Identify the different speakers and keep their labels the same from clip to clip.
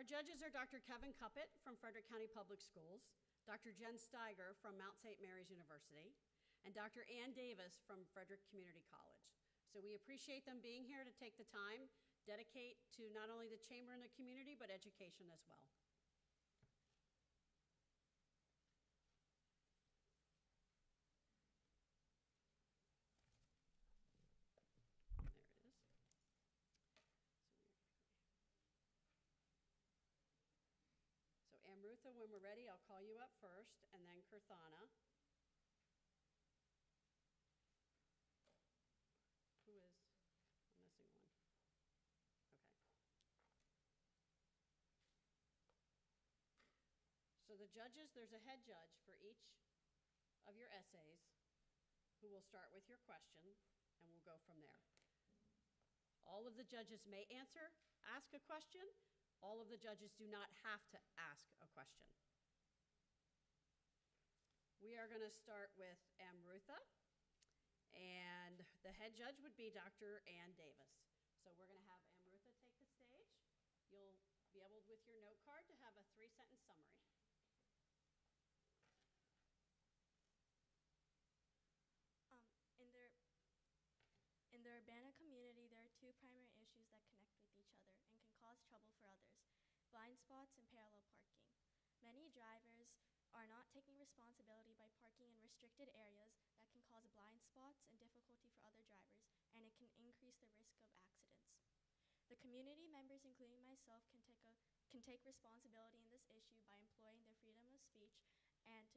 Speaker 1: Our judges are Dr. Kevin Cuppett from Frederick County Public Schools, Dr. Jen Steiger from Mount St. Mary's University, and Dr. Ann Davis from Frederick Community College. So we appreciate them being here to take the time, dedicate to not only the chamber and the community, but education as well. There it is. So we are going to go ahead. So Amrutha, when we're ready, I'll call you up first, and then Kirthana. Who is, I'm missing one. Okay. So the judges, there's a head judge for each of your essays who will start with your question, and we'll go from there. All of the judges may ask a question. All of the judges do not have to ask a question. We are going to start with Amrutha, and the head judge would be Dr. Ann Davis. So we're going to have Amrutha take the stage. You'll be able, with your note card, to have a 3-sentence summary.
Speaker 2: In the Urbana community, there are two primary issues that connect with each other and can cause trouble for others: blind spots and parallel parking. Many drivers are not taking responsibility by parking in restricted areas that can cause blind spots and difficulty for other drivers, and it can increase the risk of accidents. The community members, including myself, can take responsibility in this issue by employing their freedom of speech and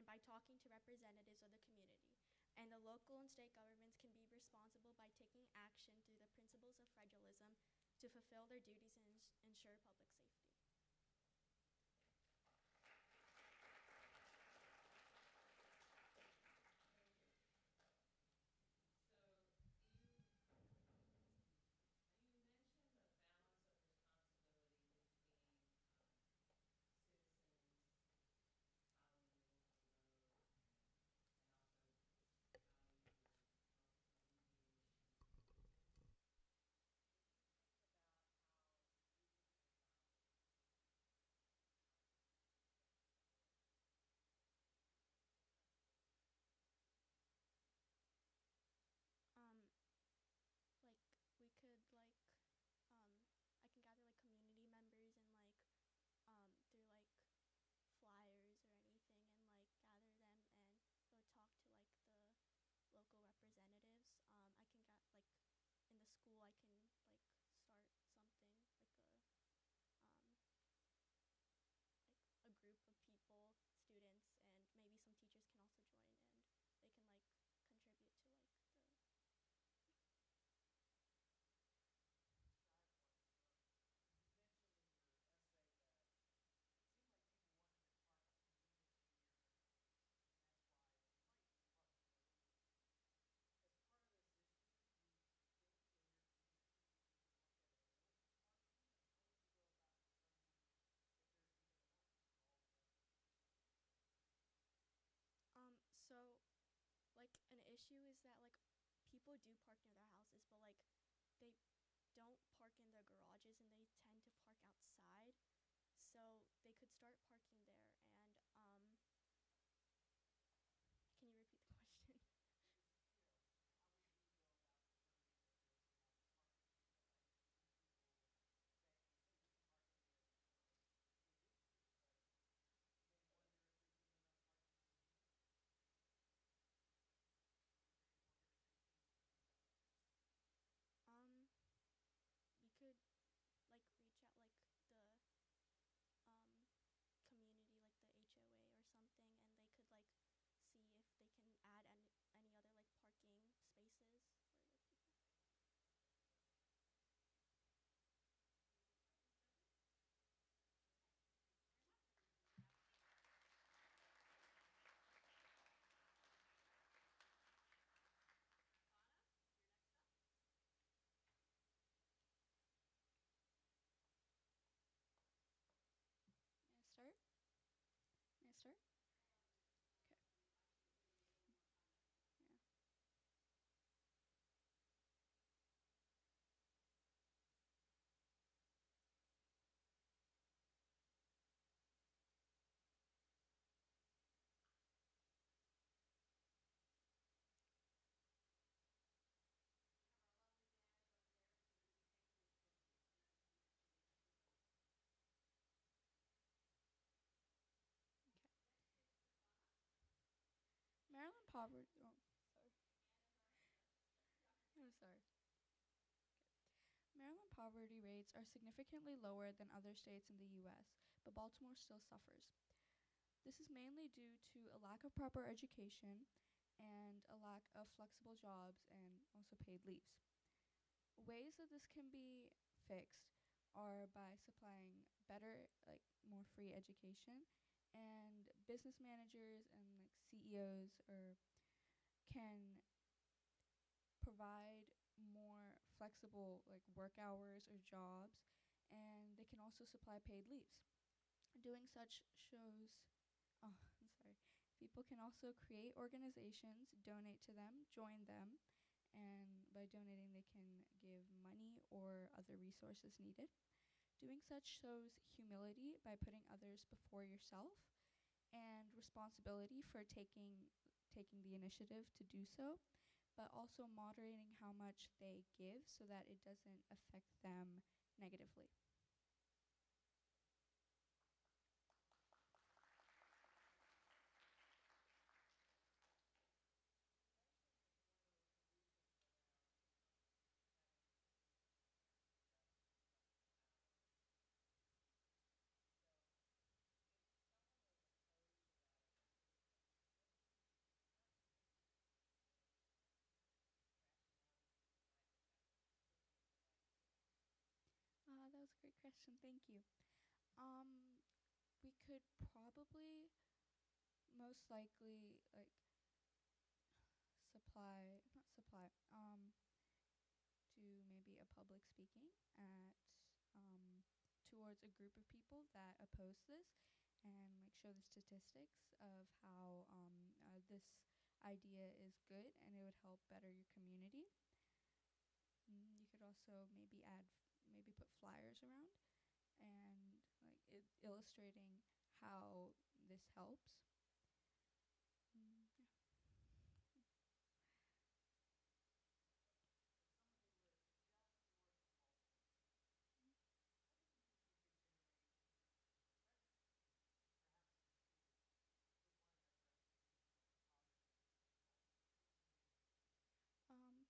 Speaker 2: by talking to representatives of the community. And the local and state governments can be responsible by taking action through the principles of federalism to fulfill their duties and ensure public safety. We could I can gather community members and through flyers or anything, and gather them and go talk to the local representatives. I can get in the school I can start something a group of people, students, and maybe some teachers can also join, and they can contribute to the So, an issue is that, people do park near their houses, but, they don't park in their garages, and they tend to park outside. So, they could start parking there, and, can you repeat the question? We could reach out the community
Speaker 3: poverty. Oh, sorry. I'm sorry. Maryland poverty rates are significantly lower than other states in the U.S., but Baltimore still suffers. This is mainly due to a lack of proper education and a lack of flexible jobs and also paid leaves. Ways that this can be fixed are by supplying better, like more free education, and business managers and like CEOs or can provide more flexible like work hours or jobs, and they can also supply paid leaves. Doing such shows, oh, I'm sorry. People can also create organizations, donate to them, join them, and by donating, they can give money or other resources needed. Doing such shows humility by putting others before yourself and responsibility for taking the initiative to do so, but also moderating how much they give so that it doesn't affect them negatively. That was a great question. Thank you. We could probably most likely like not supply, do maybe a public speaking at towards a group of people that oppose this and like show the statistics of how this idea is good and it would help better your community. You could also maybe put flyers around and like illustrating how this helps. Yeah.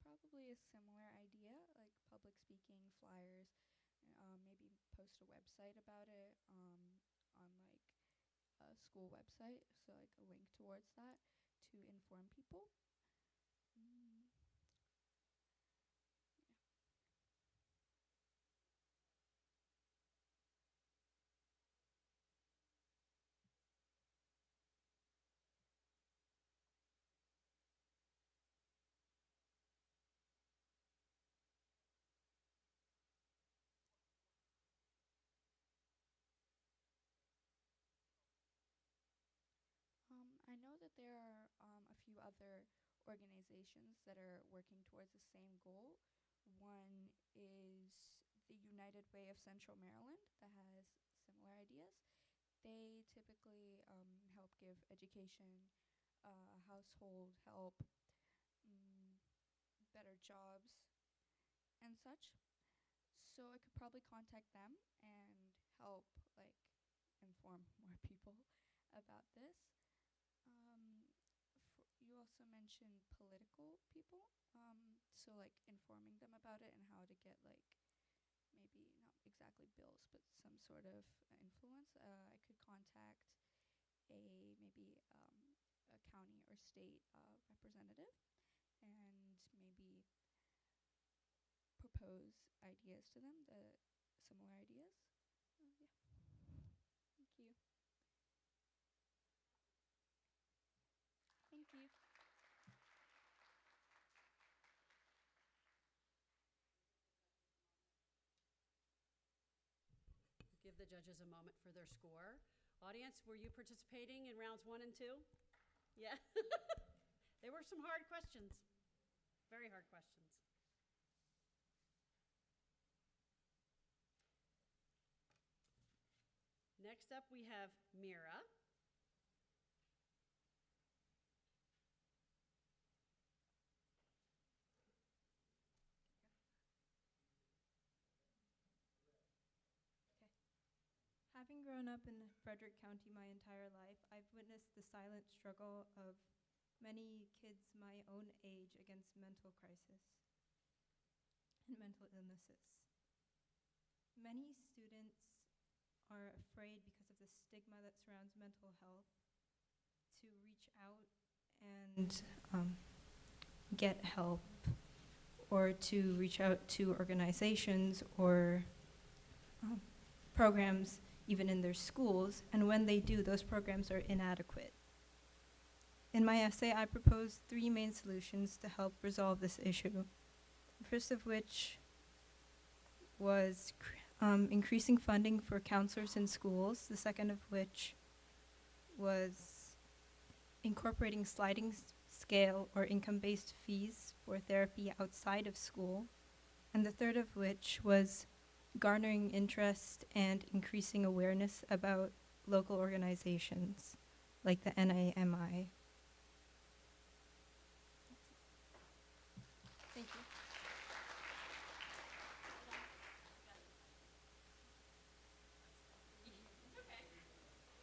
Speaker 3: Probably a similar idea, like public speaking, flyers, maybe post a website about it on like a school website, so like a link towards that to inform people. Mm, yeah. I know that there are a few other organizations that are working towards the same goal. One is the United Way of Central Maryland that has similar ideas. They typically help give education, household help, mm, better jobs, and such. So I could probably contact them and help like inform more people about this. You also mentioned political people, so like informing them about it and how to get like maybe not exactly bills, but some sort of influence. I could contact a maybe a county or state representative and maybe propose ideas to them, the similar ideas. Yeah, thank you. Thank you.
Speaker 1: Give the judges a moment for their score. Audience, were you participating in rounds 1 and 2? Yeah. There were some hard questions, very hard questions. Next up, we have Mira.
Speaker 4: Having grown up in Frederick County my entire life, I've witnessed the silent struggle of many kids my own age against mental crisis and mental illnesses. Many students are afraid because of the stigma that surrounds mental health to reach out and get help, or to reach out to organizations or programs even in their schools, and when they do, those programs are inadequate. In my essay, I proposed 3 main solutions to help resolve this issue. The first of which was increasing funding for counselors in schools. The second of which was incorporating sliding scale or income-based fees for therapy outside of school. And the third of which was garnering interest and increasing awareness about local organizations like the NAMI. Thank you.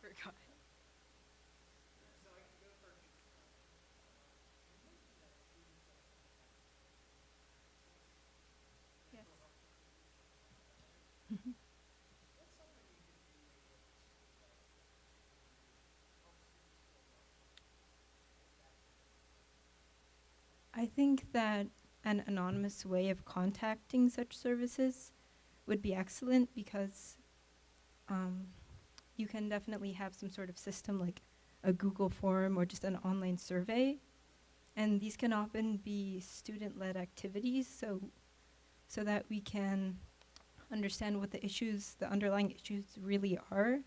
Speaker 4: Forgot. Yes. I think that an anonymous way of contacting such services would be excellent, because you can definitely have some sort of system like a Google form or just an online survey. And these can often be student-led activities, so that we can understand what the underlying issues really are,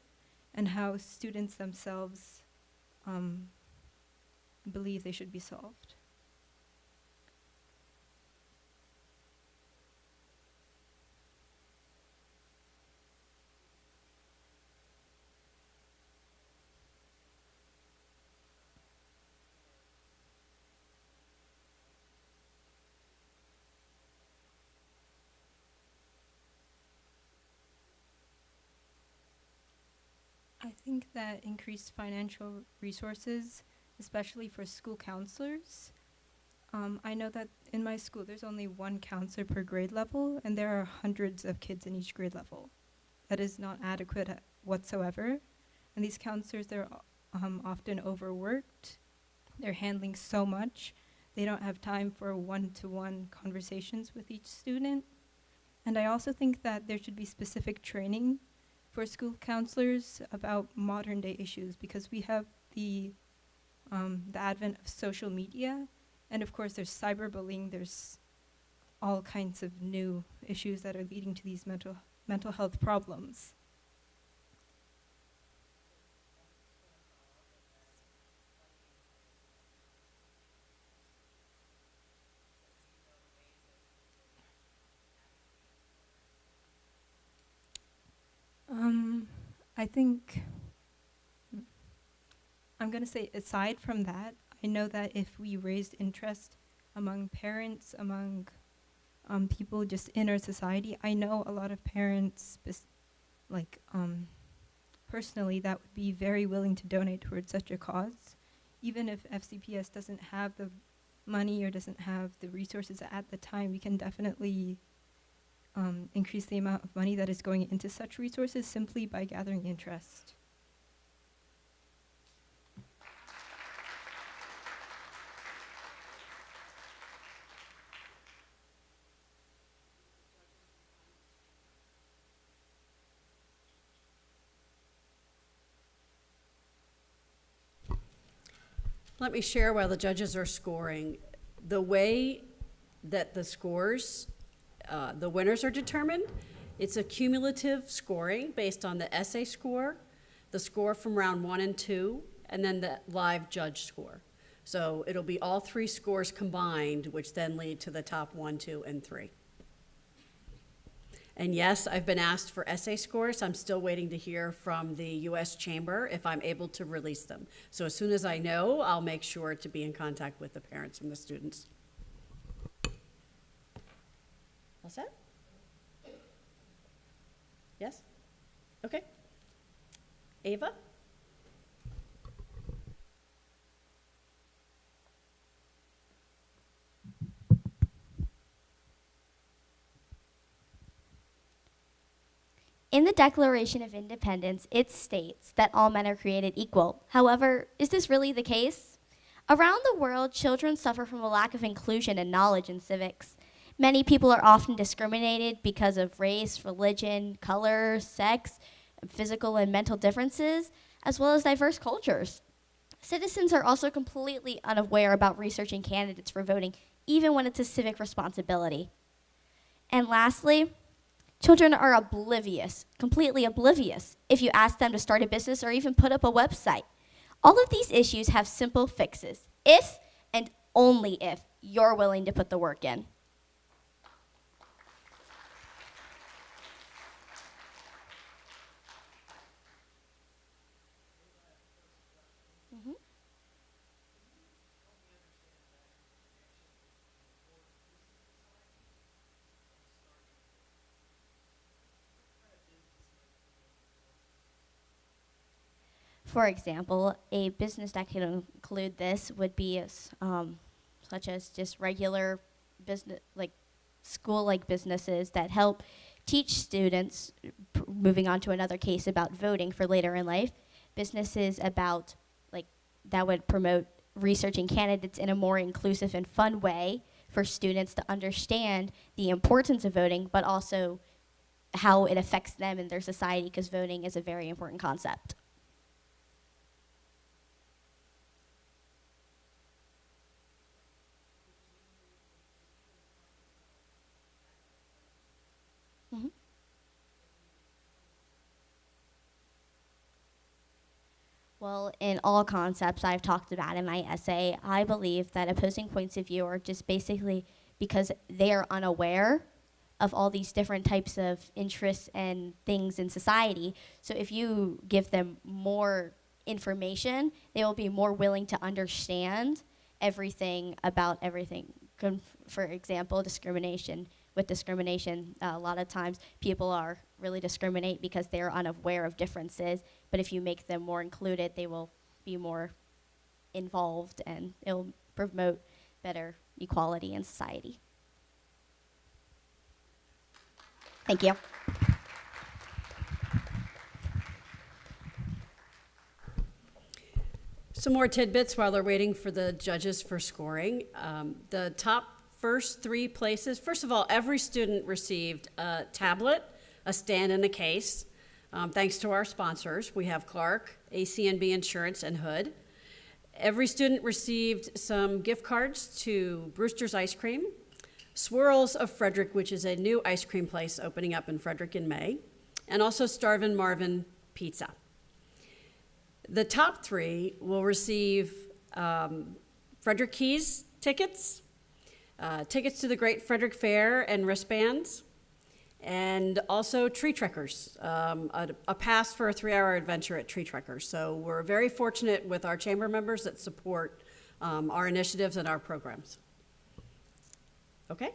Speaker 4: and how students themselves believe they should be solved. I think that increased financial resources, especially for school counselors. I know that in my school there's only 1 counselor per grade level, and there are hundreds of kids in each grade level. That is not adequate whatsoever. And these counselors, they're often overworked. They're handling so much. They don't have time for one-to-one conversations with each student. And I also think that there should be specific training for school counselors about modern day issues, because we have the advent of social media, and of course there's cyberbullying, there's all kinds of new issues that are leading to these mental health problems. I think I'm going to say, aside from that, I know that if we raised interest among parents, among people just in our society, I know a lot of parents, personally, that would be very willing to donate towards such a cause. Even if FCPS doesn't have the money or doesn't have the resources at the time, we can definitely increase the amount of money that is going into such resources simply by gathering interest.
Speaker 1: Let me share while the judges are scoring. The way that the scores, the winners are determined, it's a cumulative scoring based on the essay score, the score from round 1 and 2, and then the live judge score. So it'll be all 3 scores combined, which then lead to the top 1, 2, and 3. And yes, I've been asked for essay scores. I'm still waiting to hear from the U.S. Chamber if I'm able to release them. So as soon as I know, I'll make sure to be in contact with the parents and the students. All set? Yes? Okay. Ava?
Speaker 2: In the Declaration of Independence, it states that all men are created equal. However, is this really the case? Around the world, children suffer from a lack of inclusion and knowledge in civics. Many people are often discriminated because of race, religion, color, sex, physical and mental differences, as well as diverse cultures. Citizens are also completely unaware about researching candidates for voting, even when it's a civic responsibility. And lastly, children are oblivious, completely oblivious, if you ask them to start a business or even put up a website. All of these issues have simple fixes, if and only if you're willing to put the work in. For example, a business that could include this would be such as just regular business, like school-like businesses that help teach students, moving on to another case about voting for later in life, businesses about, that would promote researching candidates in a more inclusive and fun way for students to understand the importance of voting, but also how it affects them in their society, because voting is a very important concept. Well, in all concepts I've talked about in my essay, I believe that opposing points of view are just basically because they are unaware of all these different types of interests and things in society. So if you give them more information, they will be more willing to understand everything about everything. For example, discrimination. With discrimination, a lot of times people are really discriminate because they're unaware of differences, but if you make them more included, they will be more involved and it'll promote better equality in society. Thank you.
Speaker 1: Some more tidbits while they're waiting for the judges for scoring. The top first three places, first of all, every student received a tablet, a stand, and a case. Thanks to our sponsors. We have Clark, ACNB Insurance, and Hood. Every student received some gift cards to Brewster's Ice Cream, Swirls of Frederick, which is a new ice cream place opening up in Frederick in May, and also Starvin' Marvin Pizza. The top three will receive Frederick Keys tickets, tickets to the Great Frederick Fair and wristbands, and also Tree Trekkers, a pass for a 3-hour adventure at Tree Trekkers. So we're very fortunate with our chamber members that support our initiatives and our programs. Okay,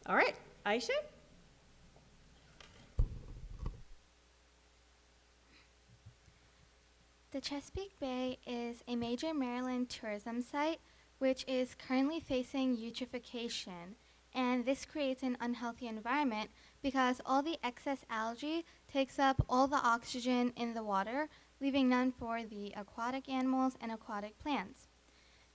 Speaker 1: all right, Aisha?
Speaker 5: The Chesapeake Bay is a major Maryland tourism site which is currently facing eutrophication, and this creates an unhealthy environment because all the excess algae takes up all the oxygen in the water, leaving none for the aquatic animals and aquatic plants.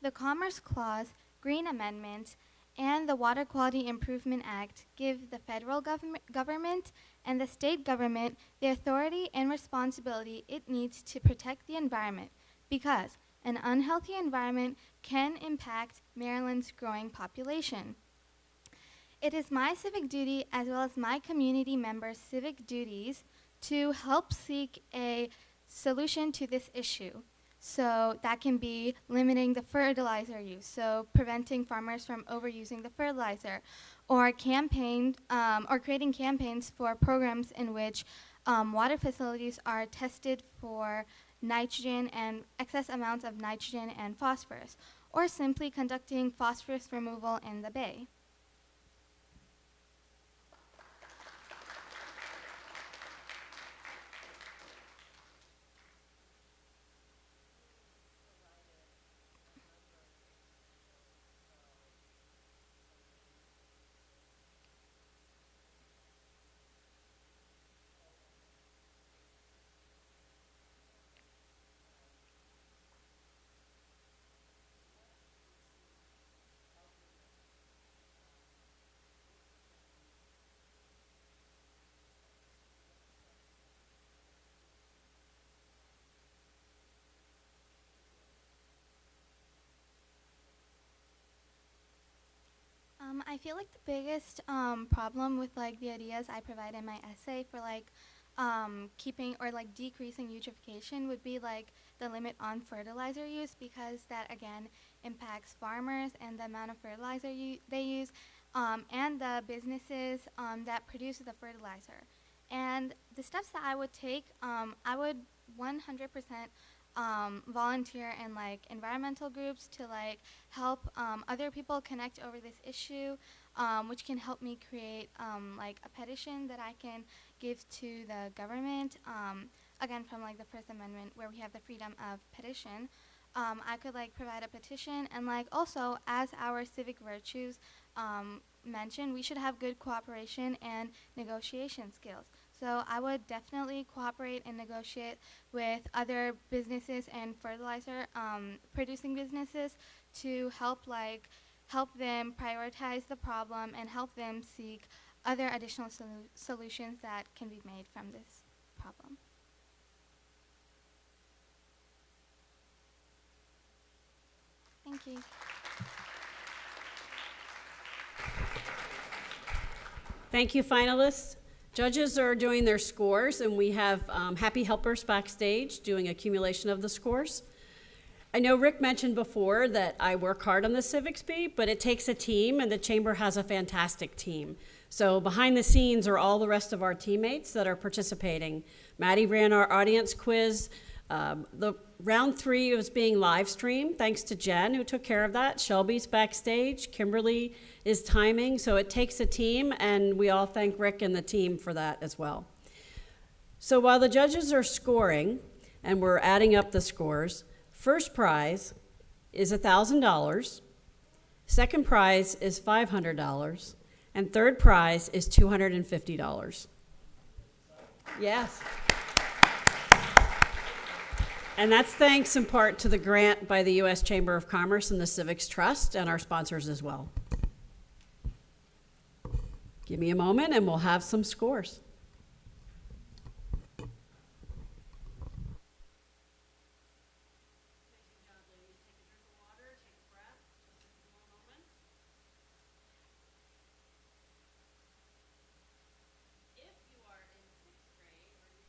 Speaker 5: The Commerce Clause, Green Amendment, and the Water Quality Improvement Act give the federal government and the state government the authority and responsibility it needs to protect the environment, because an unhealthy environment can impact Maryland's growing population. It is my civic duty, as well as my community members' civic duties, to help seek a solution to this issue. So that can be limiting the fertilizer use, so preventing farmers from overusing the fertilizer, or creating campaigns for programs in which water facilities are tested for nitrogen and excess amounts of nitrogen and phosphorus, or simply conducting phosphorus removal in the bay. I feel like the biggest problem with like the ideas I provide in my essay for like keeping or like decreasing eutrophication would be like the limit on fertilizer use, because that again impacts farmers and the amount of fertilizer they use, and the businesses that produce the fertilizer. And the steps that I would take, I would 100% volunteer in like environmental groups to like help other people connect over this issue, which can help me create like a petition that I can give to the government. Again, from like the First Amendment, where we have the freedom of petition, I could like provide a petition, and like also as our civic virtues mentioned, we should have good cooperation and negotiation skills. So I would definitely cooperate and negotiate with other businesses and fertilizer producing businesses to help them prioritize the problem and help them seek other additional solutions that can be made from this problem. Thank you.
Speaker 1: Thank you, finalists. Judges are doing their scores, and we have happy helpers backstage doing accumulation of the scores. I know Rick mentioned before that I work hard on the Civics Bee, but it takes a team, and the Chamber has a fantastic team. So behind the scenes are all the rest of our teammates that are participating. Maddie ran our audience quiz. The round 3 was being live streamed, thanks to Jen, who took care of that. Shelby's backstage. Kimberly is timing, so it takes a team, and we all thank Rick and the team for that as well. So while the judges are scoring, and we're adding up the scores, first prize is $1,000, second prize is $500, and third prize is $250. Yes. And that's thanks in part to the grant by the U.S. Chamber of Commerce and the Civics Trust and our sponsors as well. Give me a moment and we'll have some scores.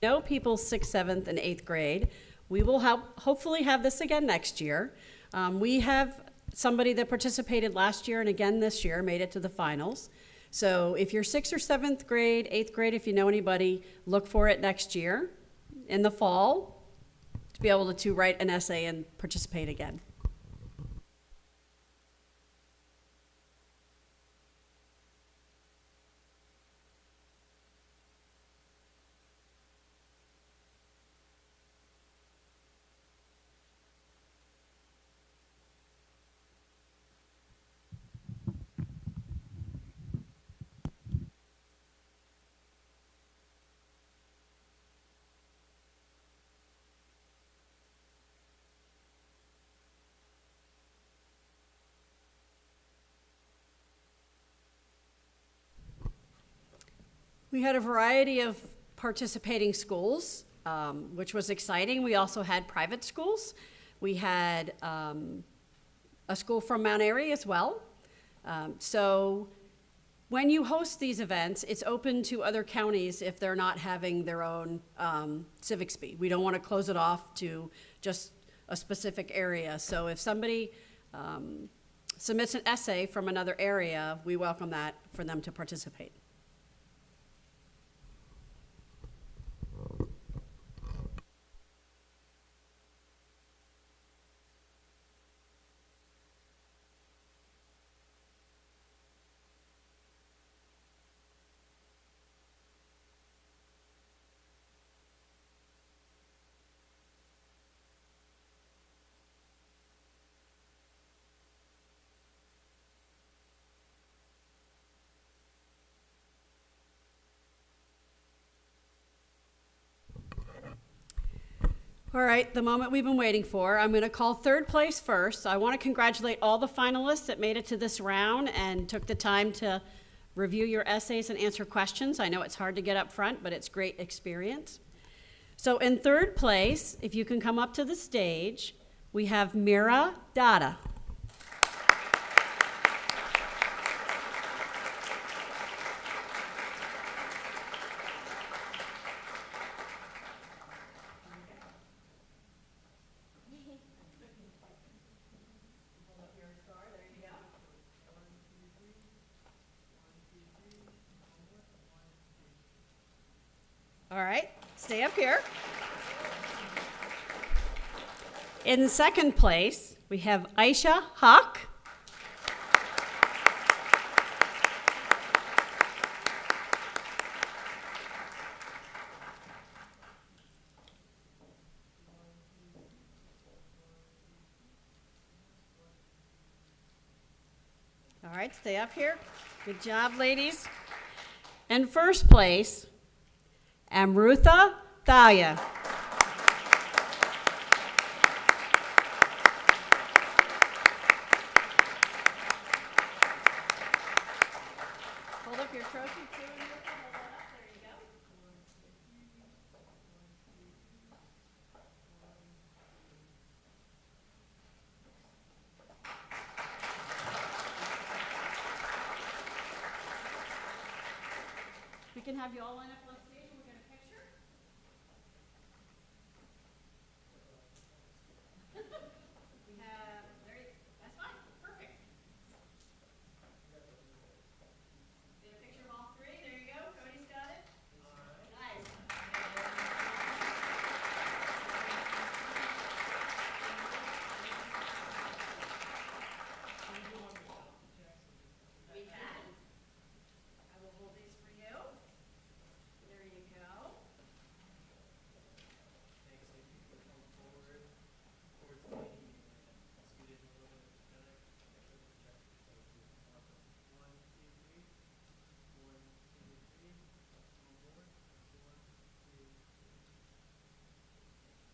Speaker 1: Know people 6th, 7th, and 8th grade. We will hopefully have this again next year. We have somebody that participated last year and again this year made it to the finals. So if you're 6th or 7th grade, 8th grade, if you know anybody, look for it next year in the fall to be able to write an essay and participate again. We had a variety of participating schools, which was exciting. We also had private schools. We had a school from Mount Airy as well. So when you host these events, it's open to other counties if they're not having their own Civics Bee. We don't want to close it off to just a specific area. So if somebody submits an essay from another area, we welcome that for them to participate. All right, the moment we've been waiting for. I'm going to call third place first. I want to congratulate all the finalists that made it to this round and took the time to review your essays and answer questions. I know it's hard to get up front, but it's great experience. So in third place, if you can come up to the stage, we have Mira Dada. All right, stay up here. In second place, we have Aisha Hawk. All right, stay up here. Good job, ladies. In first place, Amrutha Thalia. Hold up your trophy too. And hold that up. There you go. We can have you all line up on stage and we'll get a picture. We have, that's fine, perfect. Get a picture of all three, there you go, Cody's got it. Nice. We can. I will hold these for you. There you go.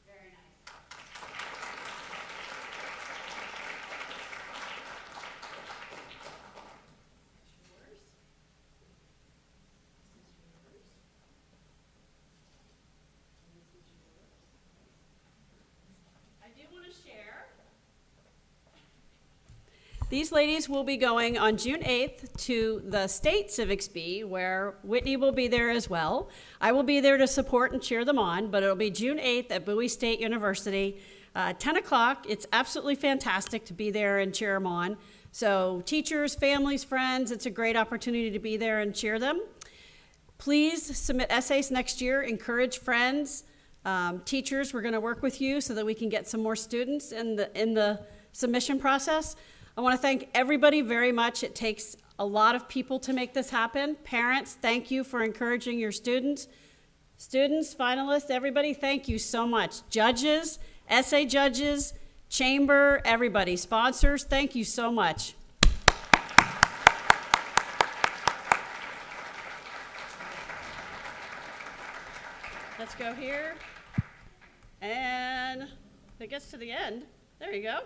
Speaker 1: Very nice. That's yours. This is yours. And this is yours. I do want to share. These ladies will be going on June 8th to the State Civics Bee, where Whitney will be there as well. I will be there to support and cheer them on, but it'll be June 8th at Bowie State University, 10 o'clock. It's absolutely fantastic to be there and cheer them on. So teachers, families, friends, it's a great opportunity to be there and cheer them. Please submit essays next year. Encourage friends. Teachers, we're going to work with you so that we can get some more students in the submission process. I want to thank everybody very much. It takes a lot of people to make this happen. Parents, thank you for encouraging your students. Students, finalists, everybody, thank you so much. Judges, essay judges, chamber, everybody, sponsors, thank you so much. Let's go here. And if it gets to the end, there you go.